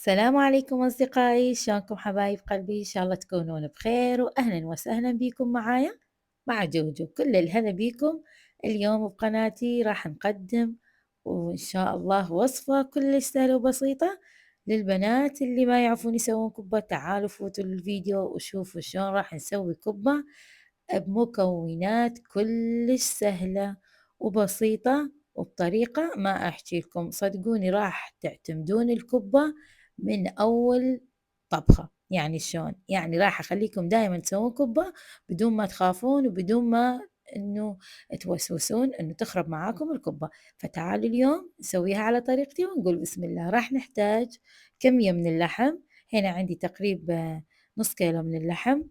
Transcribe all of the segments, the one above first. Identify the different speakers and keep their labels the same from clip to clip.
Speaker 1: السلام عليكم أصدقائي، شلونكم حبايب قلبي؟ إن شاء الله تكونون بخير وأهلا وسهلا بيكم معايا مع جوجو. كل الهلا بيكم. اليوم بقناتي راح نقدم وإن شاء الله وصفة كلش سهلة وبسيطة للبنات اللي ما يعرفون يسوون كبة. تعالوا فوتوا الفيديو وشوفوا شلون راح نسوي كبة بمكونات كلش سهلة وبسيطة وبطريقة ما أحكي لكم. صدقوني راح تعتمدون الكبة من أول طبخة. يعني شلون؟ يعني راح أخليكم دائما تسوون كبة بدون ما تخافون وبدون ما إنه توسوسون إنه تخرب معاكم الكبة. فتعالوا اليوم نسويها على طريقتي ونقول بسم الله. راح نحتاج كمية من اللحم. هنا عندي تقريبا نص كيلو من اللحم،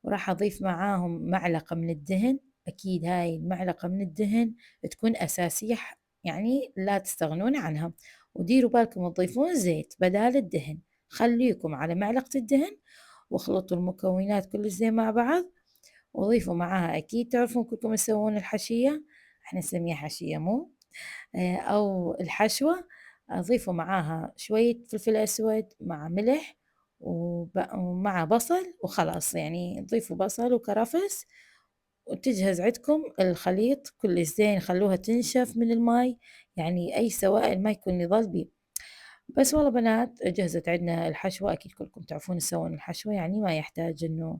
Speaker 1: وراح أضيف معاهم معلقة من الدهن. أكيد هاي المعلقة من الدهن تكون أساسية، يعني لا تستغنون عنها. وديروا بالكم تضيفون زيت بدال الدهن، خليكم على معلقة الدهن. واخلطوا المكونات كل زين مع بعض، وضيفوا معاها أكيد تعرفون كلكم تسوون الحشية، احنا نسميها حشية مو أو الحشوة. أضيفوا معاها شوية فلفل أسود مع ملح ومع بصل وخلاص. يعني تضيفوا بصل وكرفس وتجهز عندكم الخليط كل زين. خلوها تنشف من الماي، يعني أي سوائل ما يكون يظل بيه. بس والله بنات جهزت عندنا الحشوة. أكيد كلكم تعرفون تسوون الحشوة، يعني ما يحتاج إنه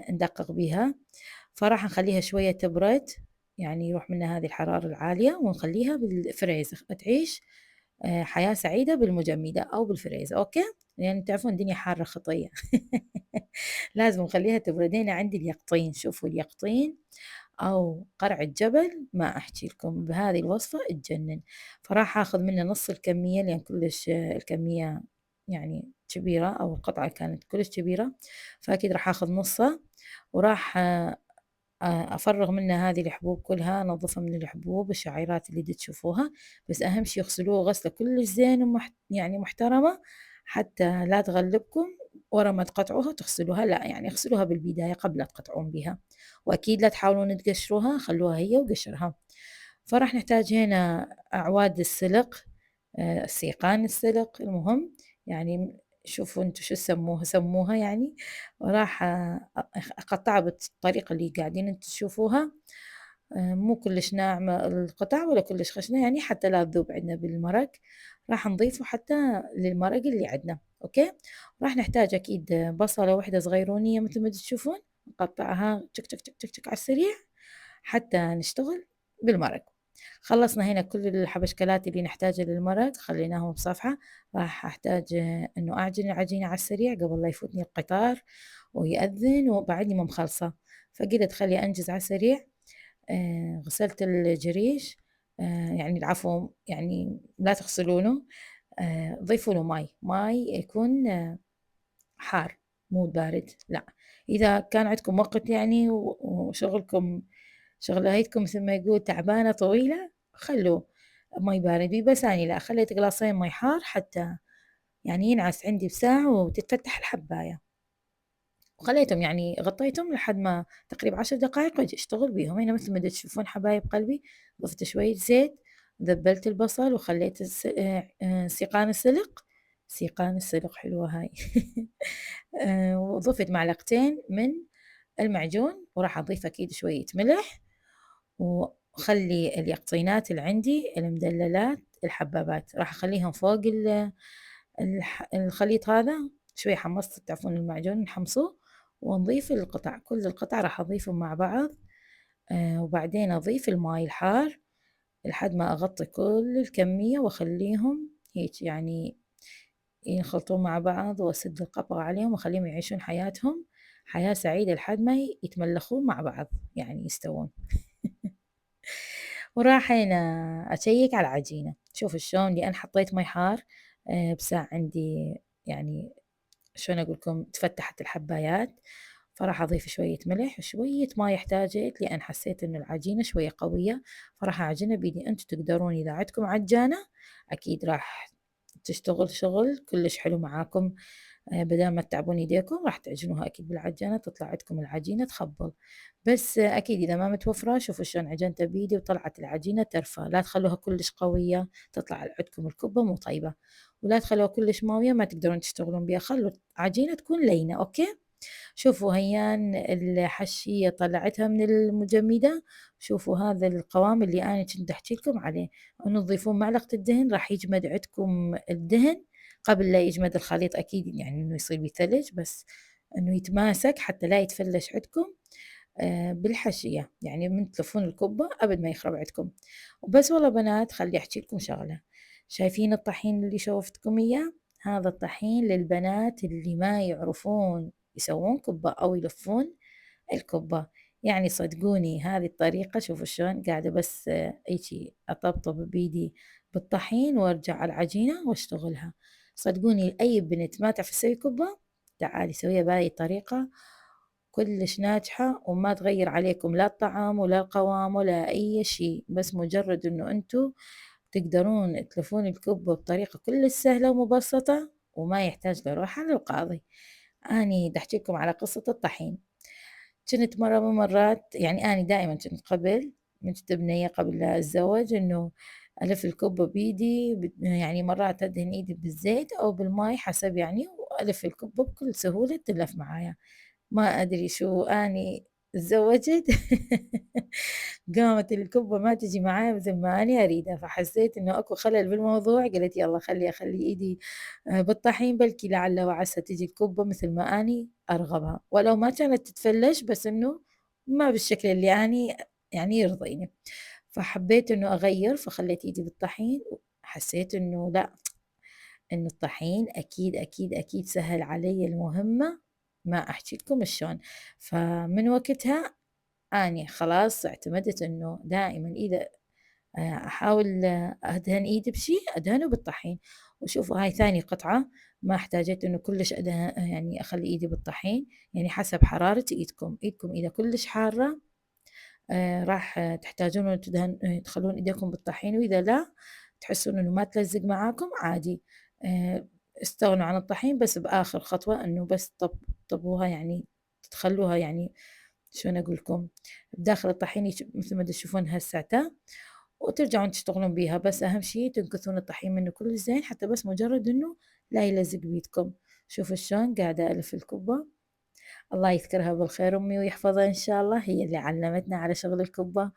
Speaker 1: ندقق بيها. فراح نخليها شوية تبرد، يعني يروح منها هذه الحرارة العالية، ونخليها بالفريزر تعيش حياة سعيدة بالمجمدة أو بالفريزر. أوكي، يعني تعرفون الدنيا حارة خطية. لازم نخليها تبرد. هنا عندي اليقطين، شوفوا اليقطين أو قرع الجبل، ما أحكي لكم بهذه الوصفة تجنن. فراح أخذ منه نص الكمية لأن كلش الكمية يعني كبيرة، أو القطعة كانت كلش كبيرة، فأكيد راح أخذ نصه. وراح أفرغ منها هذه الحبوب كلها، أنظفها من الحبوب الشعيرات اللي تشوفوها. بس أهم شي يغسلوه غسلة كلش زين يعني محترمة، حتى لا تغلبكم ورا ما تقطعوها تغسلوها. لا، يعني اغسلوها بالبداية قبل لا تقطعون بها. وأكيد لا تحاولون تقشروها، خلوها هي وقشرها. فراح نحتاج هنا أعواد السلق، سيقان السلق المهم. يعني شوفوا انتوا شو سموها يعني. وراح اقطعها بالطريقة اللي قاعدين انتوا تشوفوها. مو كلش ناعمة القطع ولا كلش خشنة، يعني حتى لا تذوب عندنا بالمرق. راح نضيفه حتى للمرق اللي عندنا. اوكي. راح نحتاج اكيد بصلة واحدة صغيرونية مثل ما تشوفون، نقطعها تشك تشك تشك تشك تشك على السريع حتى نشتغل بالمرق. خلصنا هنا كل الحبشكلات اللي نحتاجها للمرق، خليناهم بصفحة. راح أحتاج إنه أعجن العجينة على السريع قبل لا يفوتني القطار ويأذن وبعدني ما مخلصة. فقلت خلي أنجز على السريع. غسلت الجريش، يعني العفو، يعني لا تغسلونه. ضيفوا له ماي يكون حار مو بارد، لا. إذا كان عندكم وقت يعني وشغلكم شغلانتكم مثل ما يقول تعبانة طويلة، خلوه مي بارد بيه. بس أنا لا، خليت قلاصين مي حار حتى يعني ينعس عندي بساعة وتتفتح الحباية. وخليتهم يعني غطيتهم لحد ما تقريبا 10 دقايق واجي اشتغل بيهم. هنا مثل ما تشوفون حبايب قلبي، ضفت شوية زيت، ذبلت البصل وخليت سيقان السلق. سيقان السلق حلوة هاي. وضفت معلقتين من المعجون، وراح أضيف أكيد شوية ملح. وخلي اليقطينات اللي عندي المدللات الحبابات راح أخليهم فوق الخليط هذا. شوي حمصت، تعرفون المعجون نحمصه. ونضيف القطع، كل القطع راح أضيفهم مع بعض. وبعدين أضيف الماي الحار لحد ما أغطي كل الكمية وأخليهم هيك يعني ينخلطون مع بعض، وأسد القبض عليهم وأخليهم يعيشون حياتهم حياة سعيدة لحد ما يتملخون مع بعض، يعني يستوون. وراح هنا أشيك على العجينة، شوف شلون، لأن حطيت مي حار بساع عندي، يعني شلون أقول لكم تفتحت الحبايات. فراح أضيف شوية ملح وشوية ماي احتاجت، لأن حسيت إنه العجينة شوية قوية. فراح أعجنها بإيدي. أنتوا تقدرون إذا عندكم عجانة أكيد راح تشتغل شغل كلش حلو معاكم. بدال ما تتعبون ايديكم راح تعجنوها اكيد بالعجانة، تطلع عندكم العجينة تخبل. بس اكيد اذا ما متوفرة شوفوا شلون عجنتها بايدي وطلعت العجينة ترفى. لا تخلوها كلش قوية تطلع عندكم الكبة مو طيبة، ولا تخلوها كلش ماوية ما تقدرون تشتغلون بيها. خلوا العجينة تكون لينة. اوكي، شوفوا هيان الحشية طلعتها من المجمدة. شوفوا هذا القوام اللي أنا كنت أحكي لكم عليه، أنه تضيفون معلقة الدهن راح يجمد عندكم الدهن قبل لا يجمد الخليط. أكيد يعني إنه يصير بثلج، بس إنه يتماسك حتى لا يتفلش عندكم بالحشية. يعني من تلفون الكبة أبد ما يخرب عندكم. وبس والله بنات، خلي أحكي لكم شغلة. شايفين الطحين اللي شوفتكم إياه؟ هذا الطحين للبنات اللي ما يعرفون يسوون كبة أو يلفون الكبة. يعني صدقوني هذه الطريقة، شوفوا شلون قاعدة بس هيجي أطبطب بيدي بالطحين وارجع على العجينة واشتغلها. صدقوني أي بنت ما تعرف تسوي كبة تعالي سويها بهاي الطريقة، كلش ناجحة وما تغير عليكم لا الطعم ولا القوام ولا أي شيء. بس مجرد إنه أنتوا تقدرون تلفون الكبة بطريقة كلش سهلة ومبسطة وما يحتاج لروحة للقاضي. أني بدي لكم على قصة الطحين. كنت مرة من مرات، يعني أنا دائما كنت قبل من كنت بنية قبل لا أتزوج إنه ألف الكبة بإيدي، يعني مرات أدهن إيدي بالزيت أو بالماي حسب يعني، وألف الكبة بكل سهولة تلف معايا. ما أدري شو أني تزوجت قامت الكبة ما تجي معايا مثل ما أنا أريدها، فحسيت إنه أكو خلل بالموضوع. قلت يلا خلي أخلي إيدي بالطحين، بلكي لعل وعسى تجي الكبة مثل ما أني أرغبها، ولو ما كانت تتفلش بس إنه ما بالشكل اللي أني يعني يرضيني. فحبيت إنه أغير، فخليت إيدي بالطحين. حسيت إنه لا، إنه الطحين أكيد أكيد أكيد سهل علي المهمة ما أحكي لكم شلون. فمن وقتها أني خلاص اعتمدت إنه دائما إذا أحاول أدهن إيدي بشي أدهنه بالطحين. وشوفوا هاي ثاني قطعة ما احتاجت إنه كلش أدهن، يعني أخلي إيدي بالطحين. يعني حسب حرارة إيدكم. إيدكم إذا كلش حارة راح تحتاجون تدهن تخلون إيديكم بالطحين، وإذا لا تحسون إنه ما تلزق معاكم عادي استغنوا عن الطحين. بس بآخر خطوة إنه بس طبوها، يعني تخلوها يعني شلون أقول لكم بداخل الطحين مثل ما تشوفون هالساعة، وترجعون تشتغلون بيها. بس أهم شي تنكثون الطحين منه كل زين حتى بس مجرد إنه لا يلزق بيدكم. شوفوا شلون قاعدة ألف الكبة. الله يذكرها بالخير أمي ويحفظها إن شاء الله، هي اللي علمتنا على شغل الكبة.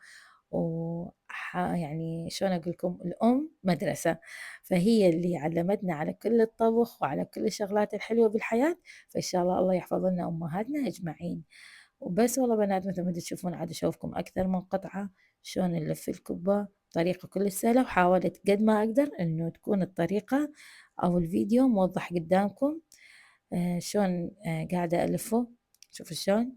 Speaker 1: يعني شلون أقول لكم الأم مدرسة، فهي اللي علمتنا على كل الطبخ وعلى كل الشغلات الحلوة بالحياة. فإن شاء الله الله يحفظ لنا أمهاتنا أجمعين. وبس والله بنات، مثل ما تشوفون عاد أشوفكم أكثر من قطعة شلون نلف الكبة بطريقة كل سهلة. وحاولت قد ما أقدر إنه تكون الطريقة أو الفيديو موضح قدامكم شلون قاعدة ألفه. شوفوا شلون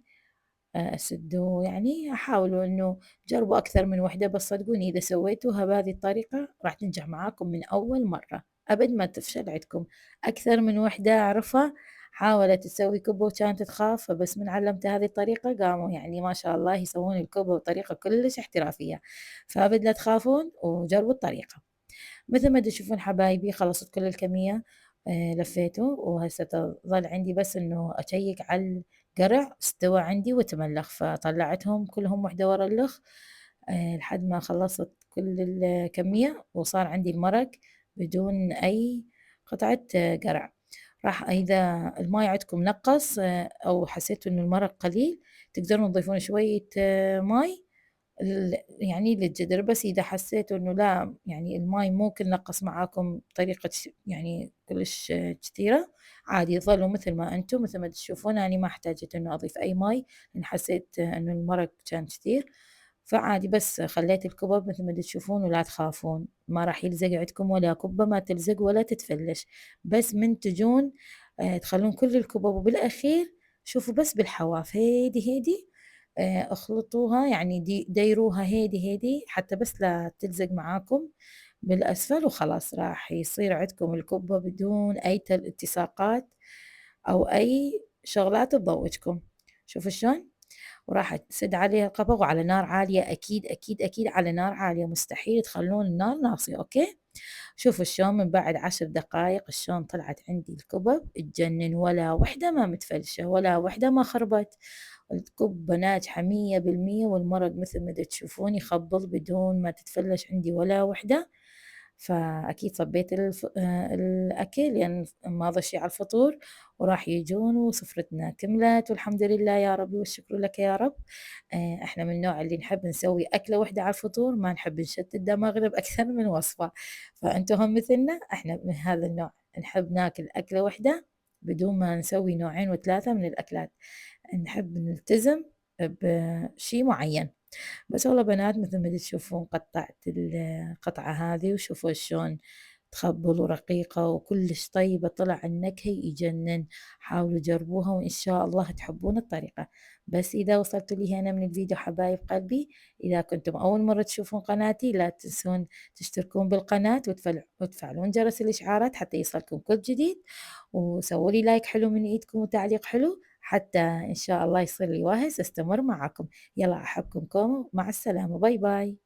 Speaker 1: أسدوا. يعني حاولوا إنه جربوا أكثر من وحدة، بس صدقوني إذا سويتوها بهذه الطريقة راح تنجح معاكم من أول مرة، أبد ما تفشل عندكم. أكثر من وحدة أعرفها حاولت تسوي كبة وكانت تخاف، فبس من علمتها هذه الطريقة قاموا يعني ما شاء الله يسوون الكبة بطريقة كلش احترافية. فأبد لا تخافون وجربوا الطريقة. مثل ما تشوفون حبايبي خلصت كل الكمية لفيته، وهسه تظل عندي بس انه اشيك على القرع استوى عندي وتملخ. فطلعتهم كلهم وحدة ورا الأخ لحد ما خلصت كل الكمية وصار عندي المرق بدون أي قطعة قرع. راح إذا الماي عندكم نقص أو حسيتوا إنه المرق قليل تقدرون تضيفون شوية ماي يعني للجدر. بس إذا حسيتوا إنه لا يعني الماي ممكن نقص معاكم بطريقة يعني كلش كثيرة، عادي ظلوا مثل ما أنتم. مثل ما تشوفون أنا ما احتاجت إنه أضيف أي ماي لأن حسيت إنه المرق كان كثير. فعادي بس خليت الكبب مثل ما تشوفون. ولا تخافون ما راح يلزق عندكم ولا كبة ما تلزق ولا تتفلش. بس من تجون تخلون كل الكبب وبالأخير شوفوا بس بالحواف هيدي اخلطوها، يعني ديروها هيدي حتى بس لا تلزق معاكم بالأسفل. وخلاص راح يصير عندكم الكبة بدون أي التصاقات أو أي شغلات تضوجكم. شوفوا شلون. وراح تسد عليها القبق وعلى نار عالية، أكيد أكيد أكيد على نار عالية، مستحيل تخلون النار ناصية، أوكي. شوفوا شلون من بعد 10 دقايق شلون طلعت عندي الكبب، تجنن، ولا وحدة ما متفلشة، ولا وحدة ما خربت. الكبة ناجحة 100%، والمرق مثل ما تشوفون يخبل بدون ما تتفلش عندي ولا وحدة. فأكيد صبيت الأكل يعني ماضى شي على الفطور، وراح يجون وسفرتنا كملت، والحمد لله يا ربي والشكر لك يا رب. احنا من النوع اللي نحب نسوي أكلة واحدة على الفطور، ما نحب نشتت دماغنا بأكثر من وصفة. فأنتم هم مثلنا، احنا من هذا النوع، نحب ناكل أكلة واحدة بدون ما نسوي نوعين وثلاثة من الأكلات. نحب نلتزم بشي معين. بس والله بنات مثل ما تشوفون قطعت القطعة هذه، وشوفوا شلون تخبل ورقيقة وكلش طيبة، طلع النكهة يجنن. حاولوا جربوها وإن شاء الله تحبون الطريقة. بس إذا وصلتوا لي هنا من الفيديو حبايب قلبي، إذا كنتم أول مرة تشوفون قناتي لا تنسون تشتركون بالقناة وتفعلون جرس الإشعارات حتى يصلكم كل جديد. وسووا لي لايك حلو من إيدكم وتعليق حلو حتى إن شاء الله يصير لي واهس أستمر معكم. يلا أحبكم كومو، مع السلامة، باي باي.